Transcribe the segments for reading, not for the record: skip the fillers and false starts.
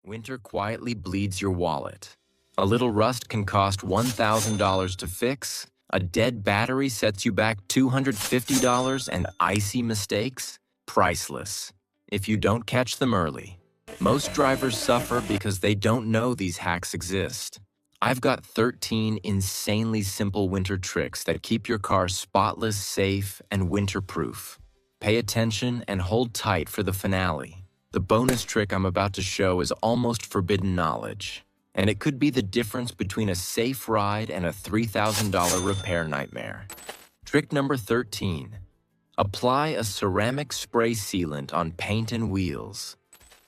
Winter quietly bleeds your wallet. A little rust can cost $1,000 to fix. A dead battery sets you back $250, and icy mistakes? Priceless, if you don't catch them early. Most drivers suffer because they don't know these hacks exist. I've got 13 insanely simple winter tricks that keep your car spotless, safe, and winter-proof. Pay attention and hold tight for the finale. The bonus trick I'm about to show is almost forbidden knowledge, and it could be the difference between a safe ride and a $3,000 repair nightmare. Trick number 13. Apply a ceramic spray sealant on paint and wheels.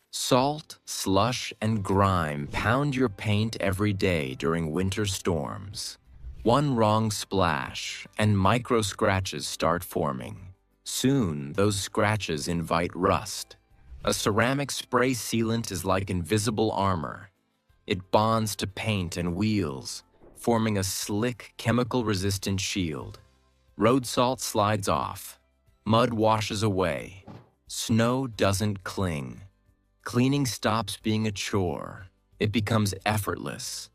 Salt, slush, and grime pound your paint every day during winter storms. One wrong splash, and micro scratches start forming. Soon, those scratches invite rust. A ceramic spray sealant is like invisible armor. It bonds to paint and wheels, forming a slick, chemical-resistant shield. Road salt slides off. Mud washes away. Snow doesn't cling. Cleaning stops being a chore. It becomes effortless.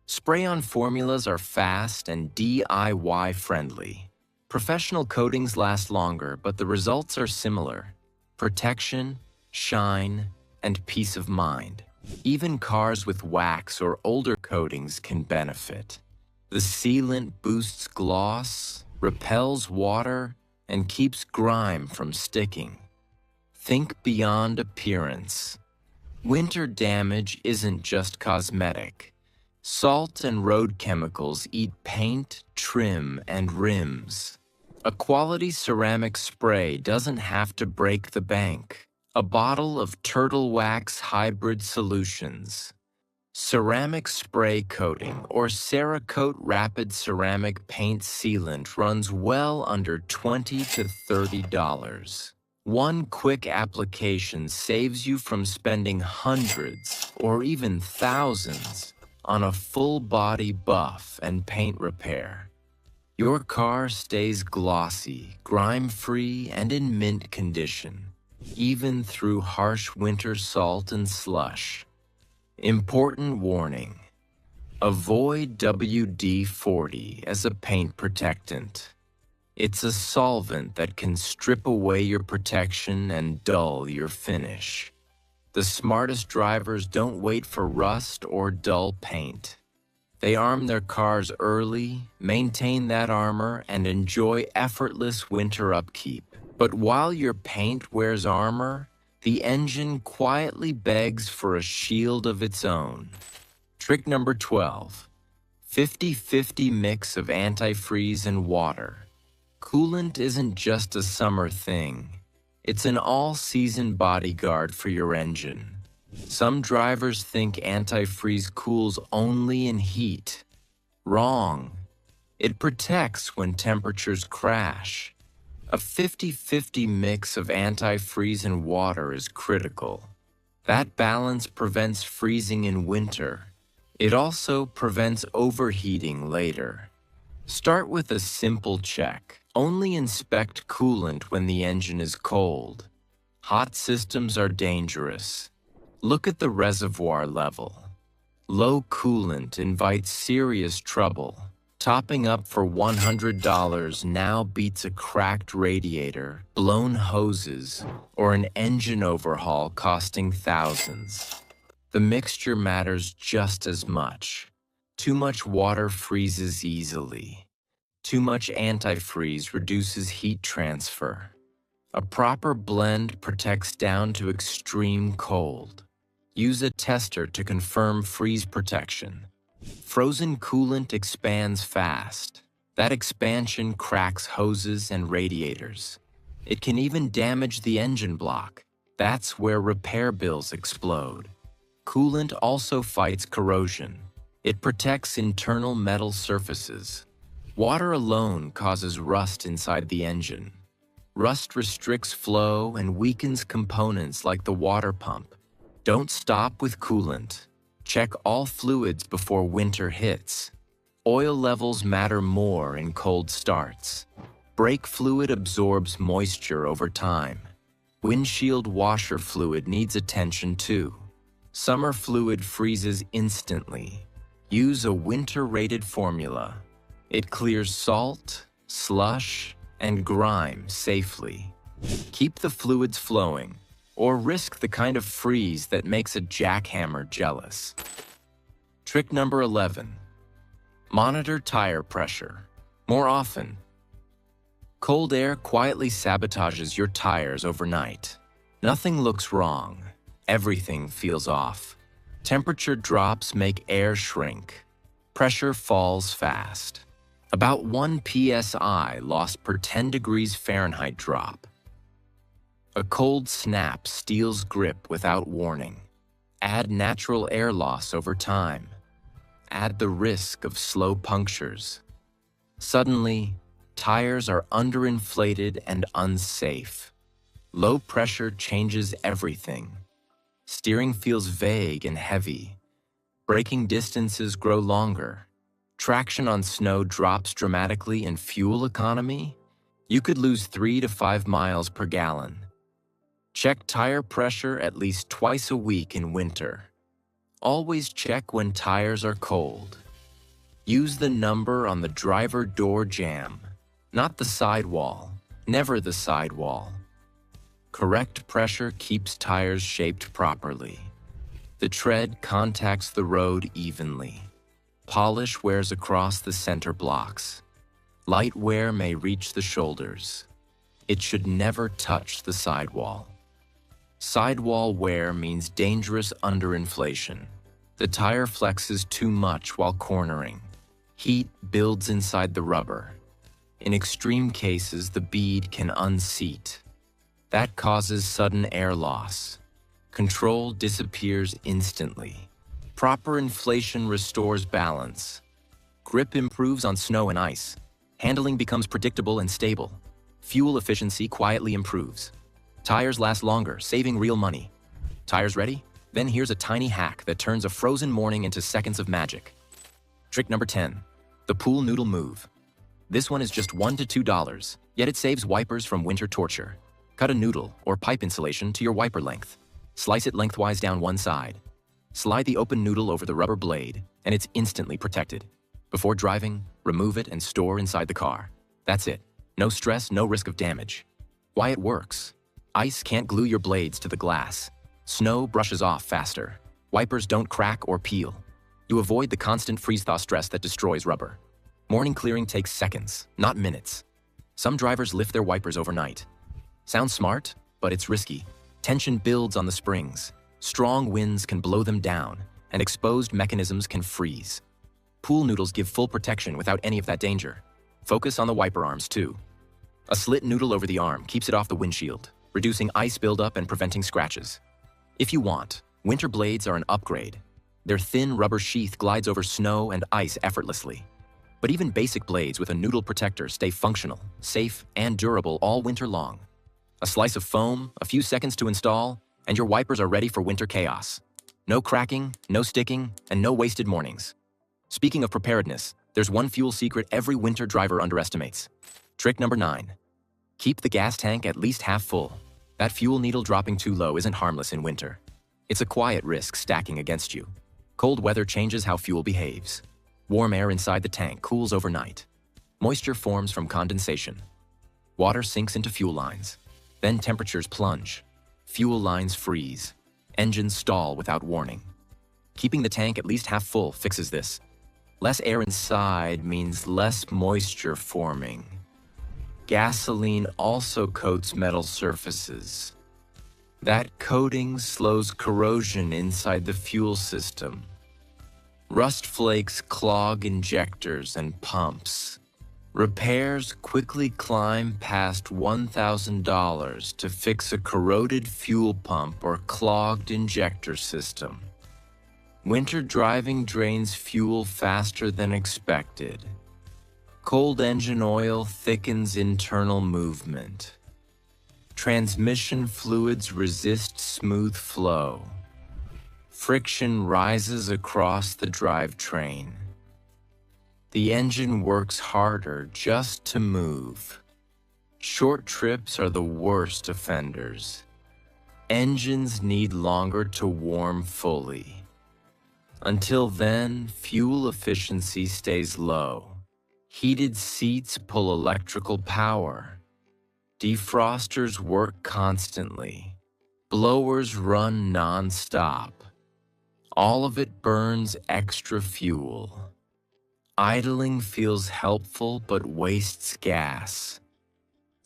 Spray-on formulas are fast and DIY-friendly. Professional coatings last longer, but the results are similar. Protection, shine, and peace of mind. Even cars with wax or older coatings can benefit. The sealant boosts gloss, repels water, and keeps grime from sticking. Think beyond appearance. Winter damage isn't just cosmetic. Salt and road chemicals eat paint, trim, and rims. A quality ceramic spray doesn't have to break the bank. A bottle of Turtle Wax Hybrid Solutions. Ceramic spray coating or Cerakote Rapid Ceramic Paint Sealant runs well under $20 to $30. One quick application saves you from spending hundreds or even thousands on a full-body buff and paint repair. Your car stays glossy, grime-free, and in mint condition, even through harsh winter salt and slush. Important warning: avoid WD-40 as a paint protectant. It's a solvent that can strip away your protection and dull your finish. The smartest drivers don't wait for rust or dull paint. They arm their cars early, maintain that armor, and enjoy effortless winter upkeep. But while your paint wears armor, the engine quietly begs for a shield of its own. Trick number 12. 50-50 mix of antifreeze and water. Coolant isn't just a summer thing. It's an all-season bodyguard for your engine. Some drivers think antifreeze cools only in heat. Wrong. It protects when temperatures crash. A 50-50 mix of antifreeze and water is critical. That balance prevents freezing in winter. It also prevents overheating later. Start with a simple check. Only inspect coolant when the engine is cold. Hot systems are dangerous. Look at the reservoir level. Low coolant invites serious trouble. Topping up for $100 now beats a cracked radiator, blown hoses, or an engine overhaul costing thousands. The mixture matters just as much. Too much water freezes easily. Too much antifreeze reduces heat transfer. A proper blend protects down to extreme cold. Use a tester to confirm freeze protection. Frozen coolant expands fast. That expansion cracks hoses and radiators. It can even damage the engine block. That's where repair bills explode. Coolant also fights corrosion. It protects internal metal surfaces. Water alone causes rust inside the engine. Rust restricts flow and weakens components like the water pump. Don't stop with coolant. Check all fluids before winter hits. Oil levels matter more in cold starts. Brake fluid absorbs moisture over time. Windshield washer fluid needs attention too. Summer fluid freezes instantly. Use a winter-rated formula. It clears salt, slush, and grime safely. Keep the fluids flowing, or risk the kind of freeze that makes a jackhammer jealous. Trick number 11. Monitor tire pressure more often. Cold air quietly sabotages your tires overnight. Nothing looks wrong. Everything feels off. Temperature drops make air shrink. Pressure falls fast. About 1 psi lost per 10 degrees Fahrenheit drop. A cold snap steals grip without warning. Add natural air loss over time. Add the risk of slow punctures. Suddenly, tires are underinflated and unsafe. Low pressure changes everything. Steering feels vague and heavy. Braking distances grow longer. Traction on snow drops dramatically, and fuel economy? You could lose 3 to 5 miles per gallon. Check tire pressure at least twice a week in winter. Always check when tires are cold. Use the number on the driver door jamb, not the sidewall, never the sidewall. Correct pressure keeps tires shaped properly. The tread contacts the road evenly. Polish wears across the center blocks. Light wear may reach the shoulders. It should never touch the sidewall. Sidewall wear means dangerous underinflation. The tire flexes too much while cornering. Heat builds inside the rubber. In extreme cases, the bead can unseat. That causes sudden air loss. Control disappears instantly. Proper inflation restores balance. Grip improves on snow and ice. Handling becomes predictable and stable. Fuel efficiency quietly improves. Tires last longer, saving real money. Tires ready? Then here's a tiny hack that turns a frozen morning into seconds of magic. Trick number 10. The pool noodle move. This one is just $1 to $2, yet it saves wipers from winter torture. Cut a noodle or pipe insulation to your wiper length. Slice it lengthwise down one side. Slide the open noodle over the rubber blade, and it's instantly protected. Before driving, remove it and store inside the car. That's it. No stress, no risk of damage. Why it works. Ice can't glue your blades to the glass. Snow brushes off faster. Wipers don't crack or peel. You avoid the constant freeze-thaw stress that destroys rubber. Morning clearing takes seconds, not minutes. Some drivers lift their wipers overnight. Sounds smart, but it's risky. Tension builds on the springs. Strong winds can blow them down, and exposed mechanisms can freeze. Pool noodles give full protection without any of that danger. Focus on the wiper arms, too. A slit noodle over the arm keeps it off the windshield, reducing ice buildup and preventing scratches. If you want, winter blades are an upgrade. Their thin rubber sheath glides over snow and ice effortlessly. But even basic blades with a noodle protector stay functional, safe, and durable all winter long. A slice of foam, a few seconds to install, and your wipers are ready for winter chaos. No cracking, no sticking, and no wasted mornings. Speaking of preparedness, there's one fuel secret every winter driver underestimates. Trick number 9. Keep the gas tank at least half full. That fuel needle dropping too low isn't harmless in winter. It's a quiet risk stacking against you. Cold weather changes how fuel behaves. Warm air inside the tank cools overnight. Moisture forms from condensation. Water sinks into fuel lines. Then temperatures plunge. Fuel lines freeze. Engines stall without warning. Keeping the tank at least half full fixes this. Less air inside means less moisture forming. Gasoline also coats metal surfaces. That coating slows corrosion inside the fuel system. Rust flakes clog injectors and pumps. Repairs quickly climb past $1,000 to fix a corroded fuel pump or clogged injector system. Winter driving drains fuel faster than expected. Cold engine oil thickens internal movement. Transmission fluids resist smooth flow. Friction rises across the drivetrain. The engine works harder just to move. Short trips are the worst offenders. Engines need longer to warm fully. Until then, fuel efficiency stays low. Heated seats pull electrical power. Defrosters work constantly. Blowers run non-stop. All of it burns extra fuel. Idling feels helpful but wastes gas.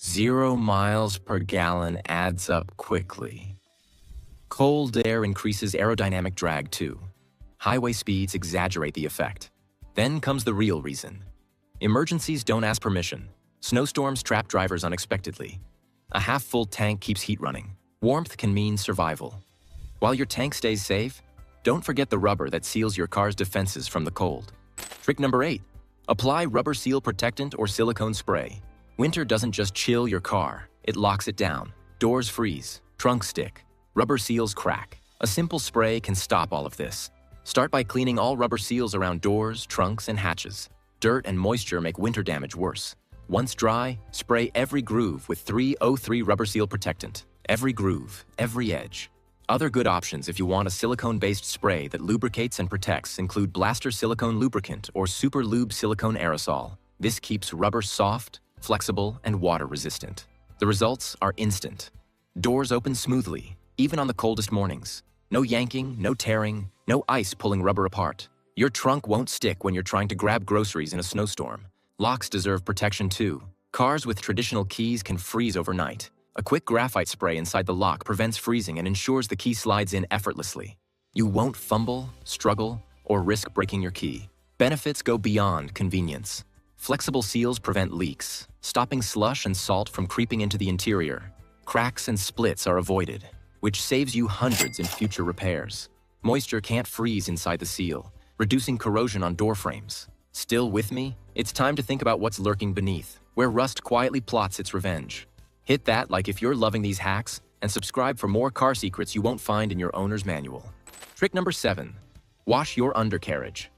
0 miles per gallon adds up quickly. Cold air increases aerodynamic drag too. Highway speeds exaggerate the effect. Then comes the real reason. Emergencies don't ask permission. Snowstorms trap drivers unexpectedly. A half-full tank keeps heat running. Warmth can mean survival. While your tank stays safe, don't forget the rubber that seals your car's defenses from the cold. Trick number 8. Apply rubber seal protectant or silicone spray. Winter doesn't just chill your car, it locks it down. Doors freeze, trunks stick, rubber seals crack. A simple spray can stop all of this. Start by cleaning all rubber seals around doors, trunks, and hatches. Dirt and moisture make winter damage worse. Once dry, spray every groove with 303 rubber seal protectant. Every groove, every edge. Other good options if you want a silicone-based spray that lubricates and protects include Blaster Silicone Lubricant or Super Lube Silicone Aerosol. This keeps rubber soft, flexible, and water-resistant. The results are instant. Doors open smoothly, even on the coldest mornings. No yanking, no tearing, no ice pulling rubber apart. Your trunk won't stick when you're trying to grab groceries in a snowstorm. Locks deserve protection too. Cars with traditional keys can freeze overnight. A quick graphite spray inside the lock prevents freezing and ensures the key slides in effortlessly. You won't fumble, struggle, or risk breaking your key. Benefits go beyond convenience. Flexible seals prevent leaks, stopping slush and salt from creeping into the interior. Cracks and splits are avoided, which saves you hundreds in future repairs. Moisture can't freeze inside the seal, reducing corrosion on door frames. Still with me? It's time to think about what's lurking beneath, where rust quietly plots its revenge. Hit that like if you're loving these hacks, and subscribe for more car secrets you won't find in your owner's manual. Trick number 7. Wash your undercarriage.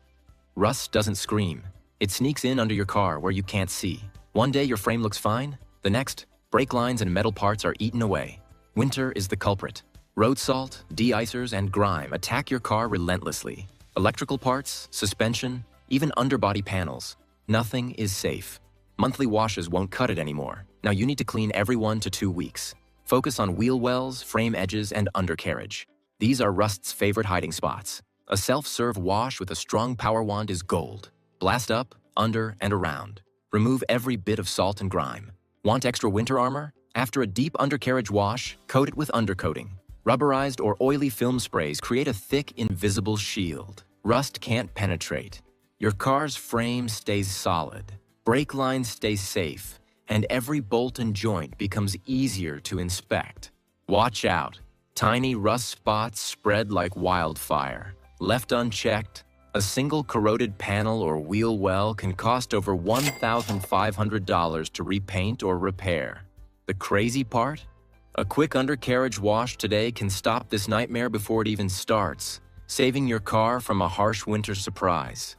Rust doesn't scream. It sneaks in under your car where you can't see. One day your frame looks fine, the next, brake lines and metal parts are eaten away. Winter is the culprit. Road salt, de-icers, and grime attack your car relentlessly. Electrical parts, suspension, even underbody panels. Nothing is safe. Monthly washes won't cut it anymore. Now you need to clean every 1 to 2 weeks. Focus on wheel wells, frame edges, and undercarriage. These are rust's favorite hiding spots. A self-serve wash with a strong power wand is gold. Blast up, under, and around. Remove every bit of salt and grime. Want extra winter armor? After a deep undercarriage wash, coat it with undercoating. Rubberized or oily film sprays create a thick, invisible shield. Rust can't penetrate. Your car's frame stays solid. Brake lines stay safe, and every bolt and joint becomes easier to inspect. Watch out. Tiny rust spots spread like wildfire. Left unchecked, a single corroded panel or wheel well can cost over $1,500 to repaint or repair. The crazy part? A quick undercarriage wash today can stop this nightmare before it even starts, saving your car from a harsh winter surprise.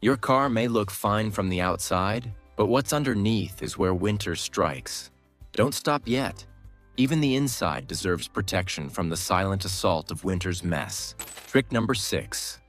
Your car may look fine from the outside, but what's underneath is where winter strikes. Don't stop yet. Even the inside deserves protection from the silent assault of winter's mess. Trick number 6.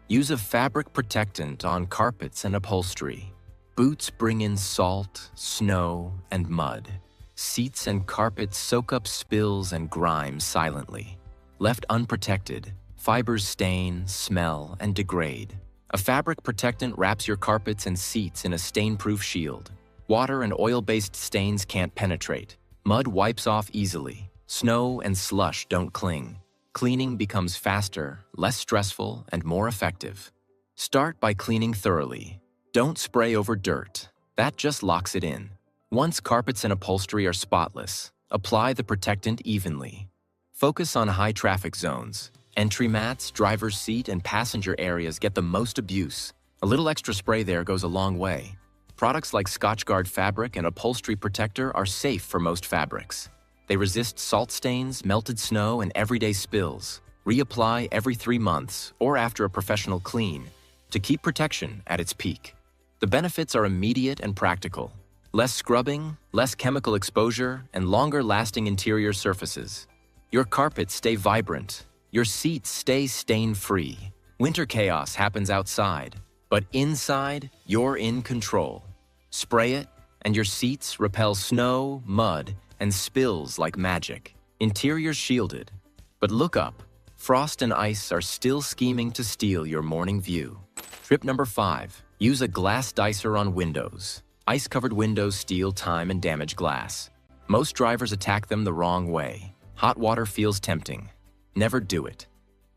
Use a fabric protectant on carpets and upholstery. Boots bring in salt, snow, and mud. Seats and carpets soak up spills and grime silently. Left unprotected, fibers stain, smell, and degrade. A fabric protectant wraps your carpets and seats in a stain-proof shield. Water and oil-based stains can't penetrate. Mud wipes off easily. Snow and slush don't cling. Cleaning becomes faster, less stressful, and more effective. Start by cleaning thoroughly. Don't spray over dirt. That just locks it in. Once carpets and upholstery are spotless, apply the protectant evenly. Focus on high-traffic zones. Entry mats, driver's seat, and passenger areas get the most abuse. A little extra spray there goes a long way. Products like Scotchgard fabric and upholstery protector are safe for most fabrics. They resist salt stains, melted snow, and everyday spills. Reapply every 3 months or after a professional clean to keep protection at its peak. The benefits are immediate and practical. Less scrubbing, less chemical exposure, and longer-lasting interior surfaces. Your carpets stay vibrant. Your seats stay stain-free. Winter chaos happens outside, but inside, you're in control. Spray it, and your seats repel snow, mud, and spills like magic. Interior shielded. But look up. Frost and ice are still scheming to steal your morning view. Tip number 5. Use a glass dicer on windows. Ice-covered windows steal time and damage glass. Most drivers attack them the wrong way. Hot water feels tempting. Never do it.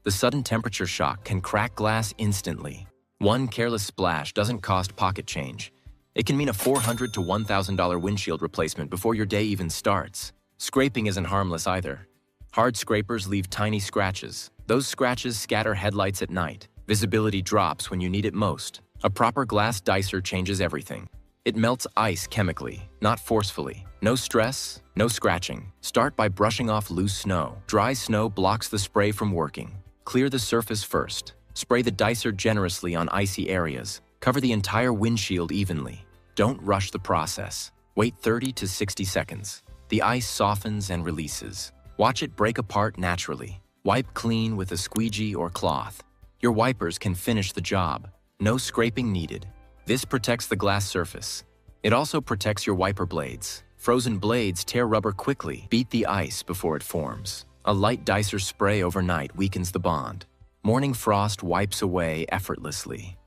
The sudden temperature shock can crack glass instantly. One careless splash doesn't cost pocket change. It can mean a $400 to $1,000 windshield replacement before your day even starts. Scraping isn't harmless either. Hard scrapers leave tiny scratches. Those scratches scatter headlights at night. Visibility drops when you need it most. A proper glass dicer changes everything. It melts ice chemically, not forcefully. No stress, no scratching. Start by brushing off loose snow. Dry snow blocks the spray from working. Clear the surface first. Spray the dicer generously on icy areas. Cover the entire windshield evenly. Don't rush the process. Wait 30 to 60 seconds. The ice softens and releases. Watch it break apart naturally. Wipe clean with a squeegee or cloth. Your wipers can finish the job. No scraping needed. This protects the glass surface. It also protects your wiper blades. Frozen blades tear rubber quickly. Beat the ice before it forms. A light dicer spray overnight weakens the bond. Morning frost wipes away effortlessly.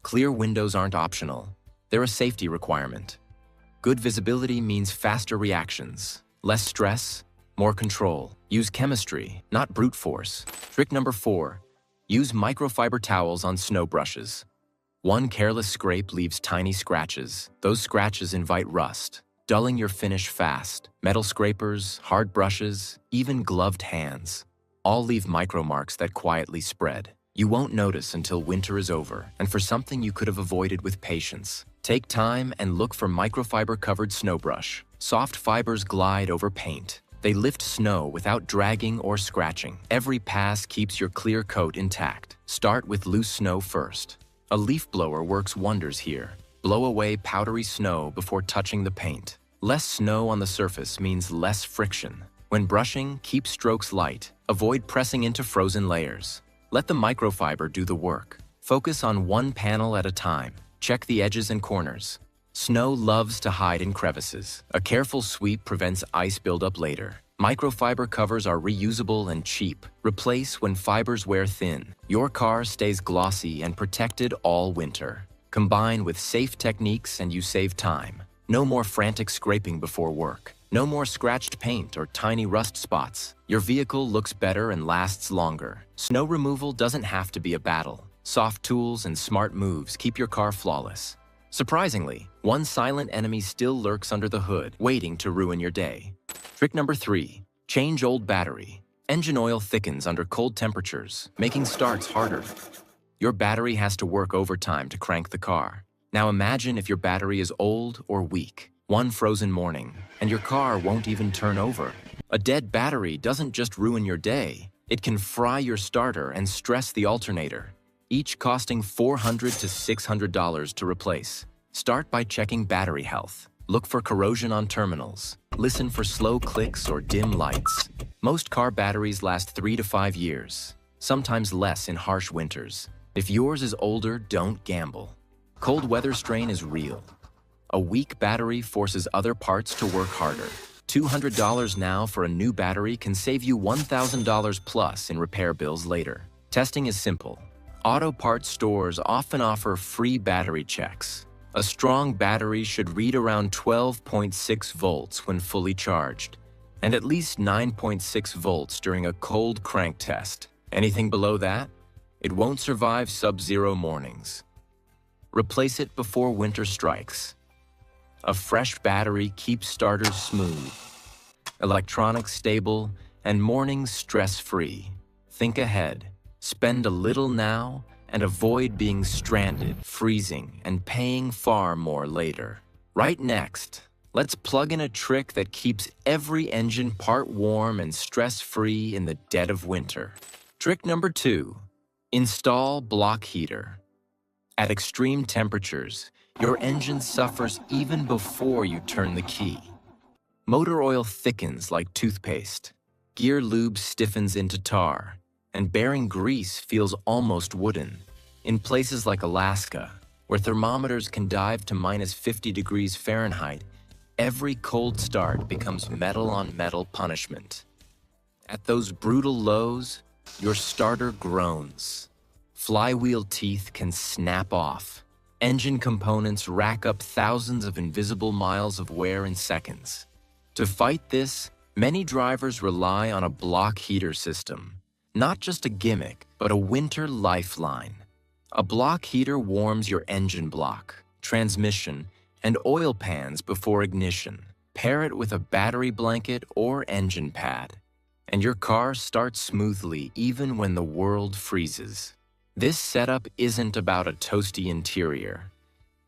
Clear windows aren't optional. They're a safety requirement. Good visibility means faster reactions. Less stress, more control. Use chemistry, not brute force. Trick number 4. Use microfiber towels on snow brushes. One careless scrape leaves tiny scratches. Those scratches invite rust, dulling your finish fast. Metal scrapers, hard brushes, even gloved hands. All leave micro marks that quietly spread. You won't notice until winter is over, and for something you could have avoided with patience. Take time and look for microfiber-covered snow brush. Soft fibers glide over paint. They lift snow without dragging or scratching. Every pass keeps your clear coat intact. Start with loose snow first. A leaf blower works wonders here. Blow away powdery snow before touching the paint. Less snow on the surface means less friction. When brushing, keep strokes light. Avoid pressing into frozen layers. Let the microfiber do the work. Focus on one panel at a time. Check the edges and corners. Snow loves to hide in crevices. A careful sweep prevents ice buildup later. Microfiber covers are reusable and cheap. Replace when fibers wear thin. Your car stays glossy and protected all winter. Combine with safe techniques and you save time. No more frantic scraping before work. No more scratched paint or tiny rust spots. Your vehicle looks better and lasts longer. Snow removal doesn't have to be a battle. Soft tools and smart moves keep your car flawless. Surprisingly, one silent enemy still lurks under the hood, waiting to ruin your day. Trick number 3. Change old battery. Engine oil thickens under cold temperatures, making starts harder. Your battery has to work overtime to crank the car. Now imagine if your battery is old or weak. One frozen morning, and your car won't even turn over. A dead battery doesn't just ruin your day. It can fry your starter and stress the alternator, each costing $400 to $600 to replace. Start by checking battery health. Look for corrosion on terminals. Listen for slow clicks or dim lights. Most car batteries last 3 to 5 years, sometimes less in harsh winters. If yours is older, don't gamble. Cold weather strain is real. A weak battery forces other parts to work harder. $200 now for a new battery can save you $1,000 plus in repair bills later. Testing is simple. Auto parts stores often offer free battery checks. A strong battery should read around 12.6 volts when fully charged, and at least 9.6 volts during a cold crank test. Anything below that? It won't survive sub-zero mornings. Replace it before winter strikes. A fresh battery keeps starters smooth, electronics stable, and mornings stress-free. Think ahead. Spend a little now and avoid being stranded, freezing, and paying far more later. Right next, let's plug in a trick that keeps every engine part warm and stress-free in the dead of winter. Trick number 2. Install block heater. At extreme temperatures, your engine suffers even before you turn the key. Motor oil thickens like toothpaste. Gear lube stiffens into tar, and bearing grease feels almost wooden. In places like Alaska, where thermometers can dive to -50 degrees Fahrenheit, every cold start becomes metal-on-metal punishment. At those brutal lows, your starter groans. Flywheel teeth can snap off. Engine components rack up thousands of invisible miles of wear in seconds. To fight this, many drivers rely on a block heater system. Not just a gimmick, but a winter lifeline. A block heater warms your engine block, transmission, and oil pans before ignition. Pair it with a battery blanket or engine pad, and your car starts smoothly even when the world freezes. This setup isn't about a toasty interior.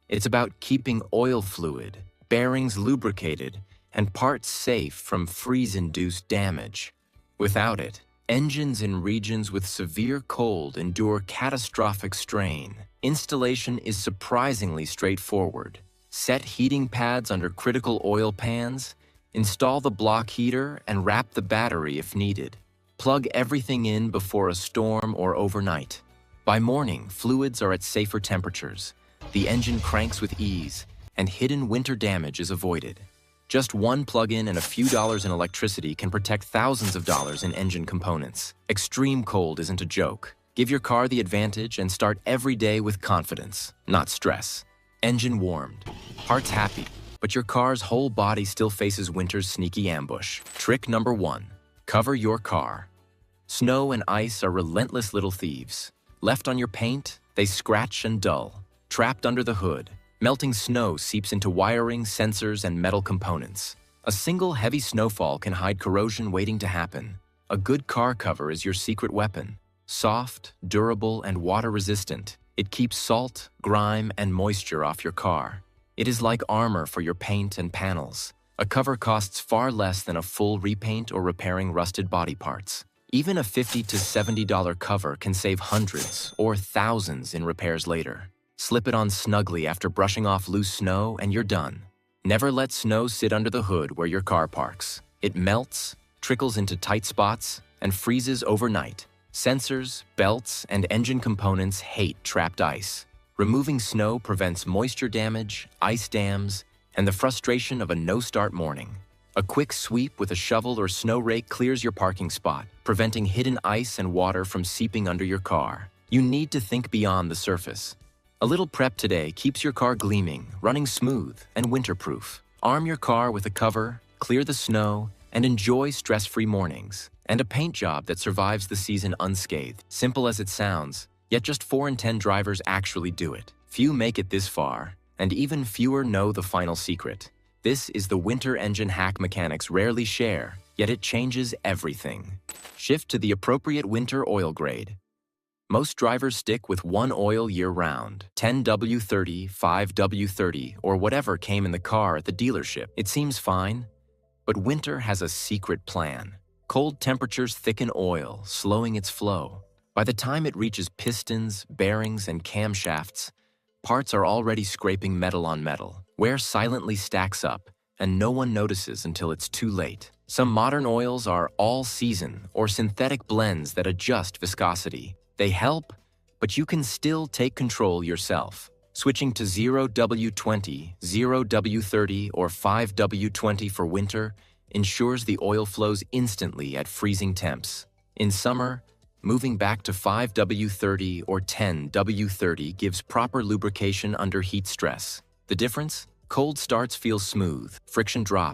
It's about keeping oil fluid, bearings lubricated, and parts safe from freeze-induced damage. Without it, engines in regions with severe cold endure catastrophic strain. Installation is surprisingly straightforward. Set heating pads under critical oil pans, install the block heater, and wrap the battery if needed. Plug everything in before a storm or overnight. By morning, fluids are at safer temperatures. The engine cranks with ease, and hidden winter damage is avoided. Just one plug-in and a few dollars in electricity can protect thousands of dollars in engine components. Extreme cold isn't a joke. Give your car the advantage and start every day with confidence, not stress. Engine warmed, parts happy, but your car's whole body still faces winter's sneaky ambush. Trick number 1, cover your car. Snow and ice are relentless little thieves. Left on your paint, they scratch and dull. Trapped under the hood, melting snow seeps into wiring, sensors, and metal components. A single heavy snowfall can hide corrosion waiting to happen. A good car cover is your secret weapon. Soft, durable, and water-resistant, it keeps salt, grime, and moisture off your car. It is like armor for your paint and panels. A cover costs far less than a full repaint or repairing rusted body parts. Even a $50 to $70 cover can save hundreds or thousands in repairs later. Slip it on snugly after brushing off loose snow and you're done. Never let snow sit under the hood where your car parks. It melts, trickles into tight spots, and freezes overnight. Sensors, belts, and engine components hate trapped ice. Removing snow prevents moisture damage, ice dams, and the frustration of a no-start morning. A quick sweep with a shovel or snow rake clears your parking spot, preventing hidden ice and water from seeping under your car. You need to think beyond the surface. A little prep today keeps your car gleaming, running smooth, and winterproof. Arm your car with a cover, clear the snow, and enjoy stress-free mornings. And a paint job that survives the season unscathed. Simple as it sounds, yet just 4 in 10 drivers actually do it. Few make it this far, and even fewer know the final secret. This is the winter engine hack mechanics rarely share, yet it changes everything. Shift to the appropriate winter oil grade. Most drivers stick with one oil year-round, 10W30, 5W30, or whatever came in the car at the dealership. It seems fine, but winter has a secret plan. Cold temperatures thicken oil, slowing its flow. By the time it reaches pistons, bearings, and camshafts, parts are already scraping metal on metal. Wear silently stacks up, and no one notices until it's too late. Some modern oils are all-season or synthetic blends that adjust viscosity. They help, but you can still take control yourself. Switching to 0W20, 0W30, or 5W20 for winter ensures the oil flows instantly at freezing temps. In summer, moving back to 5W30 or 10W30 gives proper lubrication under heat stress. The difference? Cold starts feel smooth, friction drops.